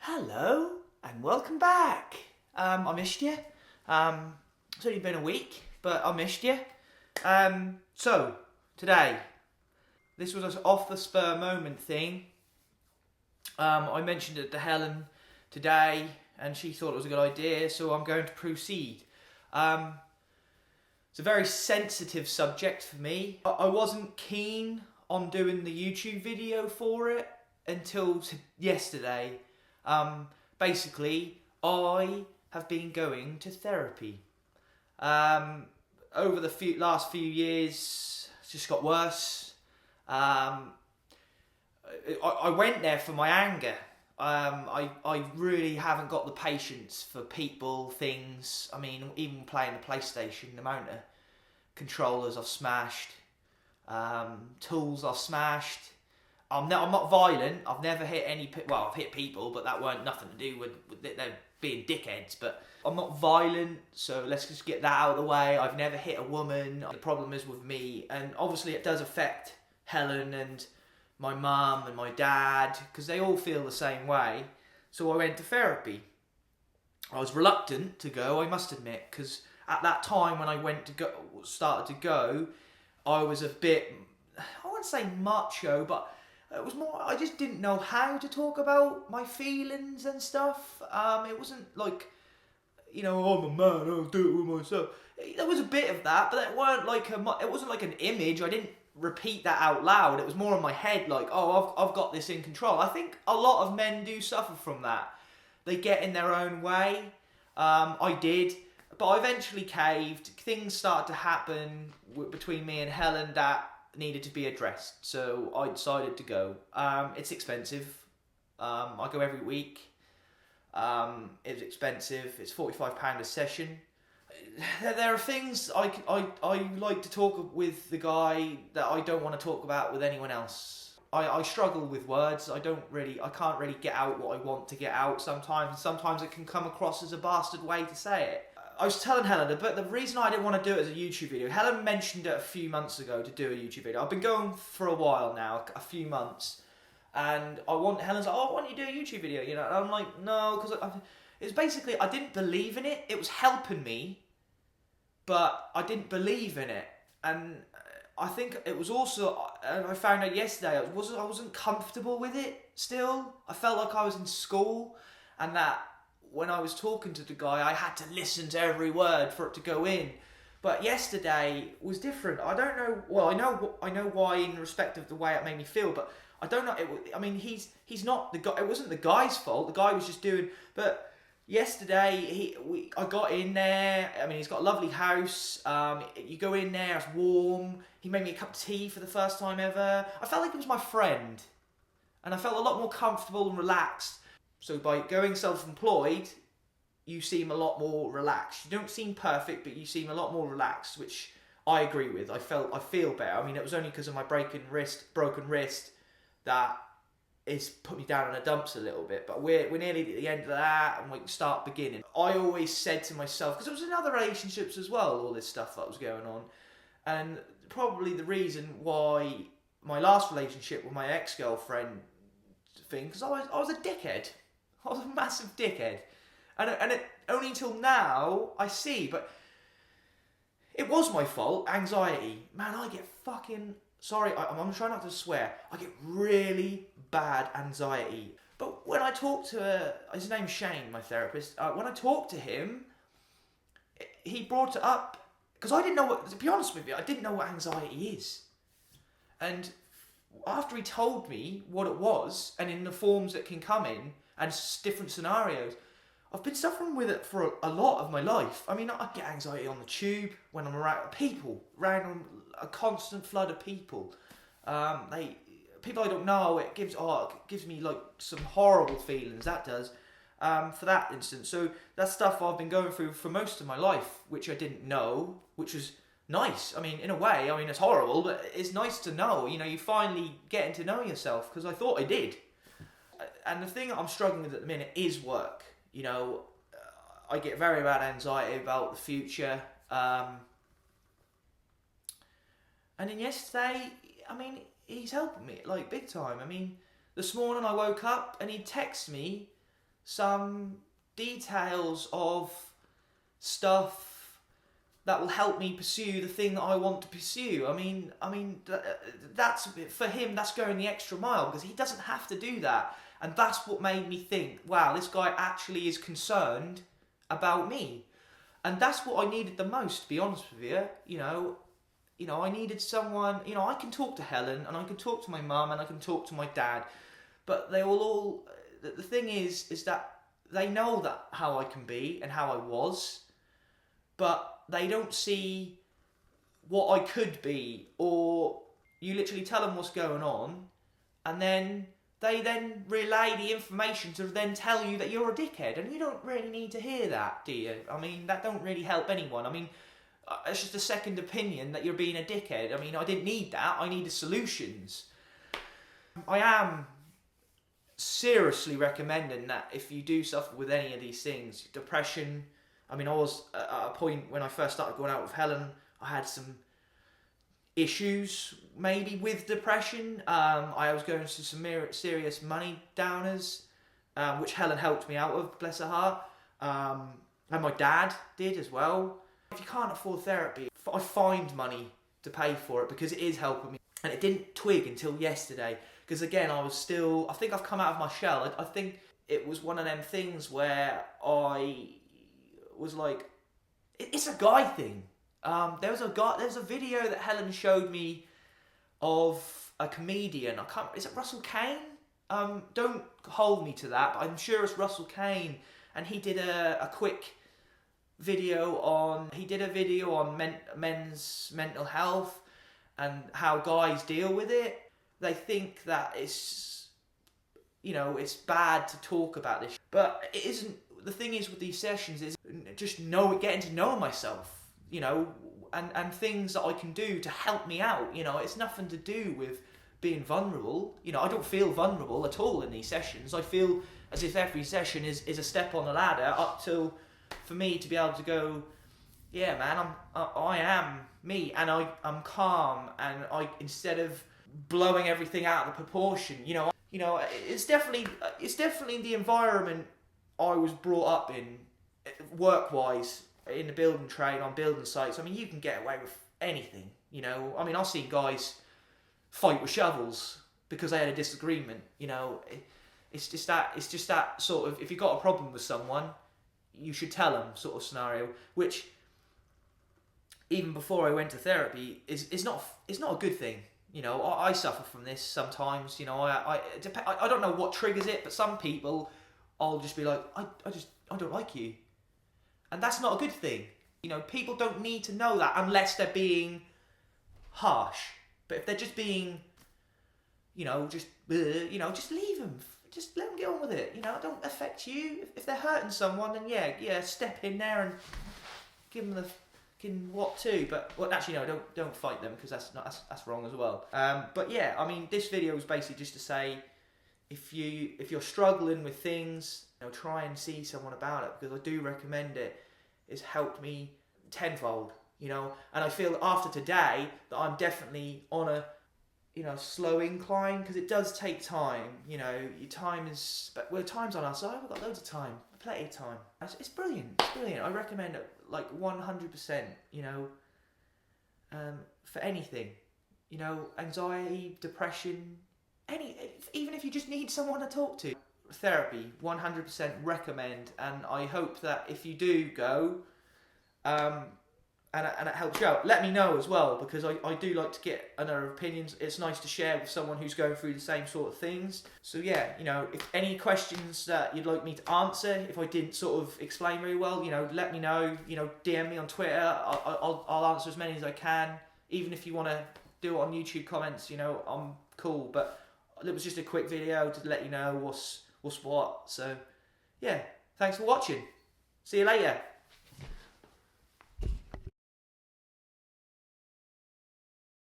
Hello and welcome back. I missed you. It's only been a week, but I missed you. So today, this was an off the spur moment thing. I mentioned it to Helen today, and she thought it was a good idea, so I'm going to proceed. It's a very sensitive subject for me. I wasn't keen on doing the YouTube video for it until yesterday. Basically, I have been going to therapy. Over the last few years, it's just got worse. I went there for my anger. I really haven't got the patience for people, things. I mean, even playing the PlayStation, the amount of controllers I've smashed, tools I've smashed. I'm not violent. I've never hit any. Well, I've hit people, but that weren't nothing to do with them being dickheads. But I'm not violent, so let's just get that out of the way. I've never hit a woman. The problem is with me, and obviously it does affect Helen and my mum and my dad because they all feel the same way. So I went to therapy. I was reluctant to go, I must admit, because at that time when I started to go, I was a bit, I wouldn't say macho, but it was more, I just didn't know how to talk about my feelings and stuff. It wasn't like, oh, I'm a man, I'll do it with myself. There was a bit of that, but it wasn't like an image. I didn't repeat that out loud. It was more in my head, like, oh, I've got this in control. I think a lot of men do suffer from that. They get in their own way. I did, but I eventually caved. Things started to happen between me and Helen that needed to be addressed, so I decided to go. It's expensive. I go every week. It's expensive. It's £45 a session. There are things I like to talk with the guy that I don't want to talk about with anyone else. I struggle with words. I can't really get out what I want to get out sometimes, and sometimes it can come across as a bastard way to say it. I was telling Helen, but the reason I didn't want to do it as a YouTube video, Helen mentioned it a few months ago to do a YouTube video. I've been going for a while now, a few months, and Helen's like, oh, why don't you do a YouTube video? And I'm like, no, because it's basically, I didn't believe in it. It was helping me, but I didn't believe in it. And I think it was also, I found out yesterday, I wasn't comfortable with it still. I felt like I was in school, and that when I was talking to the guy, I had to listen to every word for it to go in. But yesterday was different. I don't know. Well, I know why in respect of the way it made me feel, but I don't know. He's not the guy. It wasn't the guy's fault. The guy was just doing. But yesterday, I got in there. I mean, he's got a lovely house. You go in there, it's warm. He made me a cup of tea for the first time ever. I felt like he was my friend, and I felt a lot more comfortable and relaxed. So by going self-employed, you seem a lot more relaxed. You don't seem perfect, but you seem a lot more relaxed, which I agree with. I feel better. I mean, it was only because of my broken wrist that it's put me down in the dumps a little bit. But we're nearly at the end of that, and we can start beginning. I always said to myself, because it was in other relationships as well, all this stuff that was going on, and probably the reason why my last relationship with my ex-girlfriend thing, because I was a dickhead. I was a massive dickhead. And it, only until now, I see, but it was my fault. Anxiety. Man, I get fucking, sorry, I'm trying not to swear, I get really bad anxiety. But when I talk to, his name's Shane, my therapist, when I talk to him, he brought it up, because I didn't know what, to be honest with you, I didn't know what anxiety is. And after he told me what it was, and in the forms it can come in, and different scenarios, I've been suffering with it for a lot of my life. I mean, I get anxiety on the tube when I'm around people, around a constant flood of people. People I don't know. It gives me like some horrible feelings. That does. For that instance, so that's stuff I've been going through for most of my life, which I didn't know, which was nice. I mean, in a way, it's horrible, but it's nice to know. You finally getting to know yourself, because I thought I did. And the thing I'm struggling with at the minute is work. I get very bad anxiety about the future. And then yesterday, he's helping me, like, big time. This morning I woke up and he texted me some details of stuff that will help me pursue the thing that I want to pursue. I mean, that's for him. That's going the extra mile because he doesn't have to do that, and that's what made me think, wow, this guy actually is concerned about me, and that's what I needed the most. To be honest with you, I needed someone. I can talk to Helen, and I can talk to my mum, and I can talk to my dad, but they will all. The thing is that they know that how I can be and how I was, but they don't see what I could be, or you literally tell them what's going on, and then they then relay the information to then tell you that you're a dickhead, and you don't really need to hear that, do you? I mean, that don't really help anyone. I mean, it's just a second opinion that you're being a dickhead. I mean, I didn't need that. I needed solutions. I am seriously recommending that if you do suffer with any of these things, depression. I mean, I was at a point when I first started going out with Helen, I had some issues maybe with depression. I was going through some serious money downers, which Helen helped me out of, bless her heart. And my dad did as well. If you can't afford therapy, I find money to pay for it because it is helping me. And it didn't twig until yesterday. Because again, I think I've come out of my shell. I think it was one of them things where I was like, it's a guy thing. There was a video that Helen showed me of a comedian. Is it Russell Kane? Don't hold me to that, but I'm sure it's Russell Kane. And he did a quick video on men's mental health and how guys deal with it. They think that it's bad to talk about this, but it isn't. The thing is with these sessions is just getting to know myself, and things that I can do to help me out. It's nothing to do with being vulnerable. I don't feel vulnerable at all in these sessions. I feel as if every session is a step on the ladder up till for me to be able to go, yeah, man, I am me, and I'm calm, and instead of blowing everything out of proportion, it's definitely the environment I was brought up in, work-wise, in the building trade, on building sites. I mean, you can get away with anything, I mean, I've seen guys fight with shovels because they had a disagreement, It's just that sort of, if you've got a problem with someone, you should tell them sort of scenario, which, even before I went to therapy, is not a good thing. I suffer from this sometimes. I don't know what triggers it, but some people, I'll just be like, I don't like you, and that's not a good thing. People don't need to know that unless they're being harsh. But if they're just being, just leave them. Just let them get on with it. It don't affect you. If they're hurting someone, then yeah, step in there and give them the what to. But actually, no, don't fight them, because that's wrong as well. But yeah, I mean, this video was basically just to say, if you're struggling with things, try and see someone about it, because I do recommend it. It's helped me tenfold, and I feel after today that I'm definitely on a slow incline, because it does take time. Your time is, but time's on our side. We've got loads of time, plenty of time. It's brilliant. I recommend it, like 100%. For anything, anxiety, depression, even if you just need someone to talk to. Therapy, 100% recommend, and I hope that if you do go, and it helps you out, let me know as well, because I do like to get other opinions. It's nice to share with someone who's going through the same sort of things. So yeah, if any questions that you'd like me to answer, if I didn't sort of explain very well, let me know. DM me on Twitter. I'll answer as many as I can. Even if you want to do it on YouTube comments, I'm cool. But it was just a quick video to let you know what's what. So yeah, thanks for watching. See you later.